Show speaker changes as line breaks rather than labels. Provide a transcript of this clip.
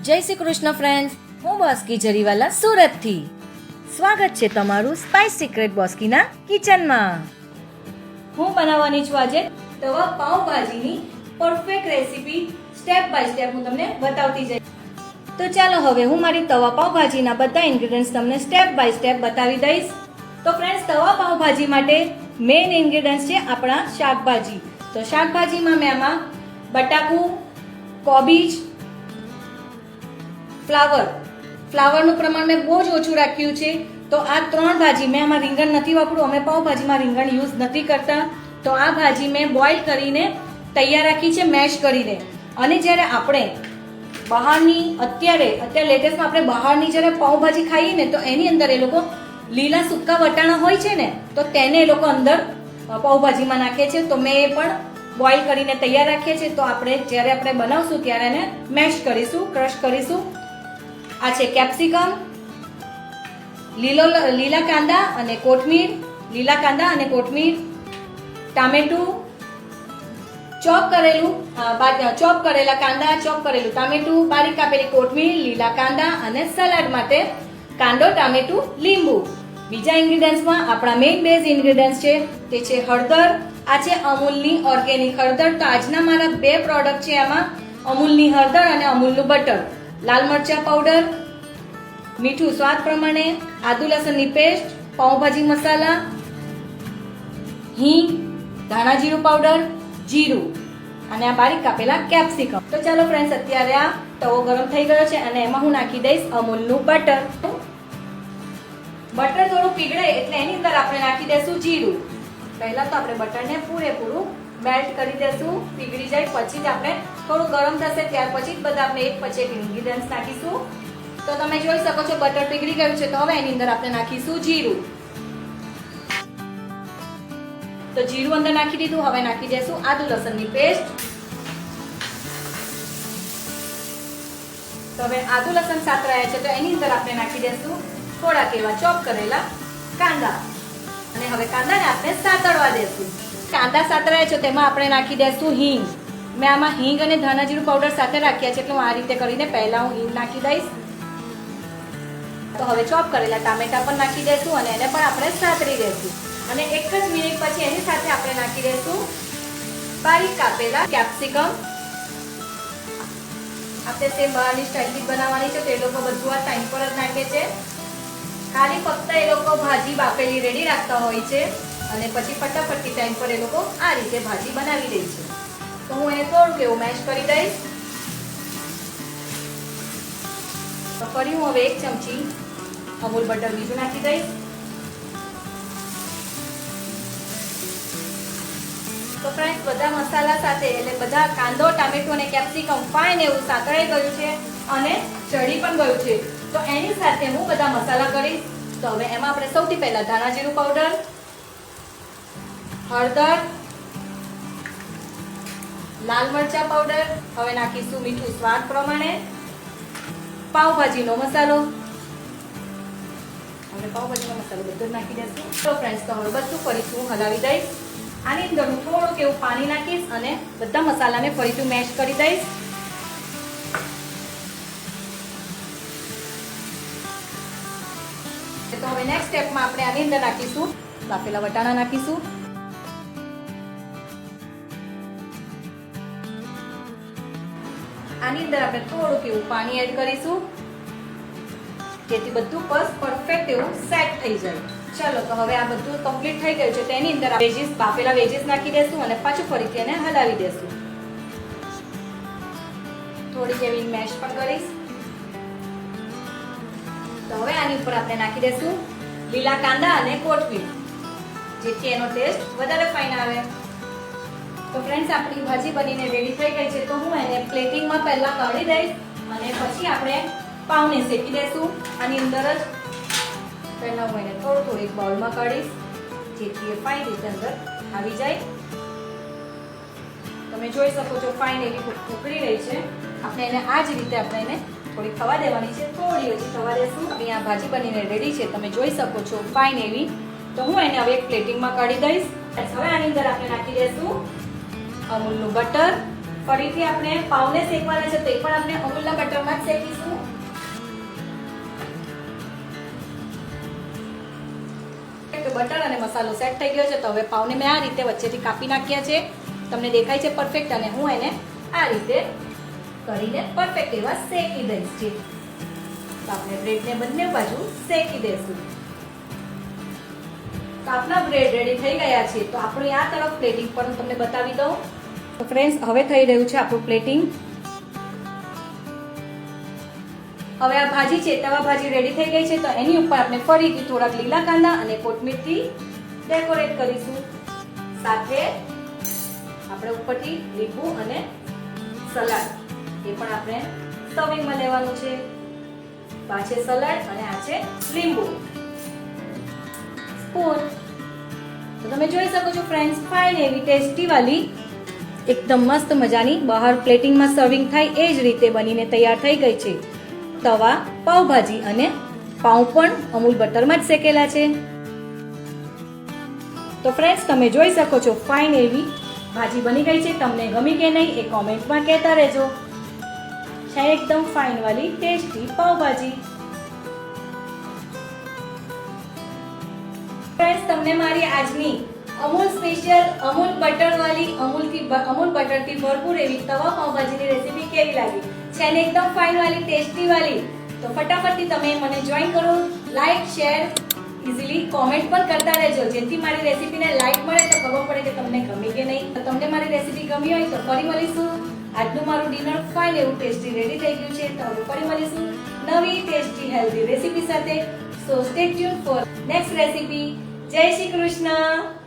જય શ્રી કૃષ્ણ ફ્રેન્ડ્સ, હું બોસ્કી જરીવાલા સુરતથી. સ્વાગત છે તમારું સ્પાઇસ સિક્રેટ બોસ્કીના કિચનમાં. હું બનાવવાની છું આજે તવા પાવભાજીની perfect recipe. Step by step હું તમને બતાવતી જઈશ. તો ચાલો હવે હું મારી તવા પાવભાજીના બધા ઇન્ગ્રેડિયન્ટ્સ તમને સ્ટેપ બાય સ્ટેપ બતાવી દઈશ. તો ફ્રેન્ડ્સ, તવા પાવભાજી માટે મેઇન ઇન્ગ્રેડિયન્ટ્સ છે આપણા શાકભાજી. તો શાકભાજીમાં મેં આમાં બટાકું, કોબીજ, ફ્લાવરનું પ્રમાણ મેં બહુ જ ઓછું રાખ્યું છે. તો આ ત્રણ ભાજી મેં આમાં રીંગણ નથી વાપરું. અમે પાવભાજીમાં રીંગણ યુઝ નથી કરતા. તો આ ભાજી મેં બોઇલ કરીને તૈયાર રાખી છે, મેશ કરીને. અને જ્યારે આપણે બહારની અત્યારે લેટેસ્ટમાં આપણે બહારની જ્યારે પાવભાજી ખાઈએ ને, તો એની અંદર એ લોકો લીલા સૂકા વટાણા હોય છે ને, તો તેને એ લોકો અંદર પાવભાજીમાં નાખે છે. તો મેં એ પણ બોઇલ કરીને તૈયાર રાખીએ છીએ. તો જ્યારે આપણે બનાવશું ત્યારે એને મેશ કરીશું, ક્રશ કરીશું. આ છે કેપ્સિકમ, લીલા કાંદા અને કોથમીર, ટામેટું, ચોપ કરેલા કાંદા, ચોપ કરેલું ટામેટું, બારીક કાપેલી કોથમીર, લીલા કાંદા અને સલાડ માટે કાંદો, ટામેટું, લીંબુ. બીજા ઇન્ગ્રેડિયન્ટ્સમાં આપણા મેઇન બેઝ ઇન્ગ્રેડિયન્ટ્સ છે તે છે હળદર. આ છે અમૂલની ઓર્ગેનિક હળદર. તો આજના મારા બે પ્રોડક્ટ છે આમાં, અમૂલની હળદર અને અમૂલનું બટર. લાલ મરચા પાવડર, મીઠું સ્વાદ પ્રમાણે, આદુ લસણની પેસ્ટ, પાવભાજી મસાલા, હિંગ, ધાણા જીરું પાવડર, જીરું અને આ બારીક કાપેલા કેપ્સિકમ. તો ચાલો ફ્રેન્ડ્સ, અત્યારે આ તવો ગરમ થઈ ગયો છે અને એમાં હું નાખી દઈશ અમૂલનું બટર. બટર થોડું પીગળે એટલે એની અંદર આપણે નાખી દઈશું જીરું. પહેલા તો આપણે બટરને પૂરેપૂરું મેલ્ટ કરી દઈશું, પીગળી જાય પછી જ આપણે થોડું ગરમ થશે ત્યાર પછી જ બધા આપણે એક પછી એક ઇન્ગ્રેડિયન્ટ્સ નાખીશું. તો તમે જોઈ શકો છો બટર પીગળી ગયું છે. તો હવે એની અંદર આપણે નાખીશું જીરું. તો જીરું અંદર નાખી દીધું. હવે નાખી દઈશું આદુ લસણની પેસ્ટ. તો હવે આદુ લસણ સાતરાયા છે તો એની અંદર આપણે નાખી દઈશું થોડાક એવા ચોપ કરેલા કાંદા. અને હવે કાંદાને આપણે સાતળવા દઈશું. કાંદા સાતરાયા છે તેમાં આપણે નાખી દઈશું હિંગ. મેં આમાં હિંગ અને ધાણા જીરું પાવડર સાથે રાખ્યા છે એટલે હું આ રીતે કરીને પહેલા હું હિંગ નાખી દઈશ. તો હવે ચોપ કરેલા ટામેટા પણ નાખી દઈશું અને એને પણ આપણે સાતરી દઈશું. અને એક જ મિનિટ પછી એની સાથે આપણે નાખી દઈશું બારીક કાપેલા કેપ્સિકમ. આપણે સેમ બહારની સ્ટાઈલથી બનાવવાની છે તો એ લોકો બધું આ ટાઈમ પર જ નાખે છે. ખાલી ફક્ત એ લોકો ભાજી બાફેલી રેડી રાખતા હોય છે અને પછી ફટાફટથી ટાઈમ પર એ લોકો આ રીતે ભાજી બનાવી દે છે. તો હું એને થોડુંક એવું મેશ કરી દઈશ. તો ફરી હું હવે એક ચમચી અમૂલ બટર બીજું નાખી દઈશ. તો ફ્રેન્ડ્સ, બધા મસાલા સાથે એટલે બધા કાંદો, ટામેટું અને કેપ્સિકમ ફાઇન એવું સાંકળાઈ ગયું છે અને ચડી પણ ગયું છે. તો એની સાથે હું બધા મસાલા કરીશ. તો હવે એમાં આપણે સૌથી પહેલા ધાણા જીરું પાવડર, હળદર, લાલ મરચા પાવડર, હવે નાખીશું મીઠું સ્વાદ પ્રમાણે, પાવભાજીનો મસાલો. હવે પાવભાજીનો મસાલો બધો જ નાખી દઈશું. તો ફ્રેન્ડ્સ, તો હવે બધું ફરીથી હું હલાવી દઈશ. આની અંદર હું થોડુંક એવું પાણી નાખીશ અને બધા મસાલાને ફરીથી મેશ કરી દઈશ. તો હવે નેક્સ્ટ સ્ટેપમાં આપણે આની અંદર નાખીશું બાફેલા વટાણા નાખીશું. આની અંદર આપણે થોડુંક એવું પાણી એડ કરીશું જેથી બધું પરફેક્ટ એવું સેટ થઈ જાય. ચાલો, તો હવે આ બધું કમ્પ્લીટ થઈ ગયું છે. તેની અંદર બાફેલા વેજીસ નાખી દઈશું અને પાછું ફરીથી એને હલાવી દઈશું. થોડીક એવી મેશ પણ કરીશ. તો હવે આની ઉપર આપણે નાખી દઈશું લીલા કાંદા અને કોથમીર જેથી એનો ટેસ્ટ વધારે ફાઇન આવે. તો ફ્રેન્ડ્સ, આપણી ભાજી બનીને રેડી થઈ ગઈ છે. તો હું એને પ્લેટિંગમાં પહેલા કાઢી દઈશ અને પછી આપણે પાવને શેકી દઈશું. આની અંદર જ પહેલા હું એને થોડું એક બાઉલમાં કાઢીશ જેથી એ ફાઇન રીતે અંદર આવી જાય. તમે જોઈ શકો છો ફાઇન એવી ઉકળી રહી છે. આપણે એને આ જ રીતે આપણે એને થોડી થવા દેવાની છે. થોડી ઓછી થવા દેશું. આપણી આ ભાજી બનીને રેડી છે. તમે જોઈ શકો છો ફાઇન એવી. તો હું એને હવે એક પ્લેટિંગમાં કાઢી દઈશ. હવે આની અંદર આપણે નાખી દઈશું અમૂલનું બટર, ફરીથી આપણે પાવને શેકવાના છે તો એ પણ આપણે અમૂલના બટરમાં જ શેકીશું. બટર અને મસાલો સેટ થઈ ગયો છે તો હવે પાવને મેં આ રીતે વચ્ચેથી કાપી નાખ્યા છે. તમને દેખાય છે પરફેક્ટ, અને હું એને આ રીતે કરીને પરફેક્ટ એવા શેકી દઈશ. છે તો આપણે બ્રેડને બંને બાજુ શેકી દઈશું. તો આપણા બ્રેડ રેડી થઈ ગયા છે. તો આપણે આ તરફ પ્લેટિંગ પણ તમને બતાવી દઉં. તો ફ્રેન્ડ્સ, હવે થઈ રહ્યું છે આપણું પ્લેટિંગ. હવે આ ભાજી છે, તવા ભાજી રેડી થઈ ગઈ છે. તો એની ઉપર આપણે ફરીથી થોડાક લીલા કાંદા અને કોથમીરથી ડેકોરેટ કરીશું. સાથે આપણે ઉપરથી લીંબુ અને સલાડ એ પણ આપણે સર્વિંગમાં લેવાનું છે. આ છે સલાડ અને આ છે લીંબુ. સ્પૂન. તો તમે જોઈ શકો છો ફ્રેન્ડ્સ, ફાઇન એવી ટેસ્ટી વાલી એકદમ મસ્ત મજાની બહાર પ્લેટિંગમાં સર્વિંગ થાય એ જ રીતે બનીને તૈયાર થઈ ગઈ છે. તવા પાવભાજી અને પાઉં પણ અમૂલ બટરમાં જ શેકેલા છે. તો ફ્રેન્ડ્સ, તમે જોઈ શકો છો ફાઇન એવી ભાજી બની ગઈ છે. તમને ગમી કે નહીં એ કોમેન્ટમાં કહેતા રહેજો. છે એકદમ ફાઇન વાલી ટેસ્ટી પાવભાજી. ફ્રેન્ડ્સ, તમને મારી આજની અમૂલ સ્પેશિયલ અમૂલ બટર વાલી અમૂલ બટરથી ભરપૂર એવી તવા પાવભાજીની રેસીપી કેવી લાગી? છે ને એકદમ ફાઇન વાલી ટેસ્ટી વાલી? તો ફટાફટથી તમે મને જોઈન કરો. લાઈક, શેર, ઇઝીલી કોમેન્ટ પણ કરતા રહેજો, જેથી મારી રેસીપીને લાઈક મળે તો ખબર પડે કે તમને ગમી કે નહીં. તો તમને મારી રેસીપી ગમી હોય તો ફરી મળીશું. આજનું મારું ડિનર ફાઇન એવું ટેસ્ટી રેડી થઈ ગયું છે. તો હવે ફરી મળીશું નવી ટેસ્ટી હેલ્ધી રેસીપી સાથે. સો stay tune four next recipe. જય શ્રી કૃષ્ણ.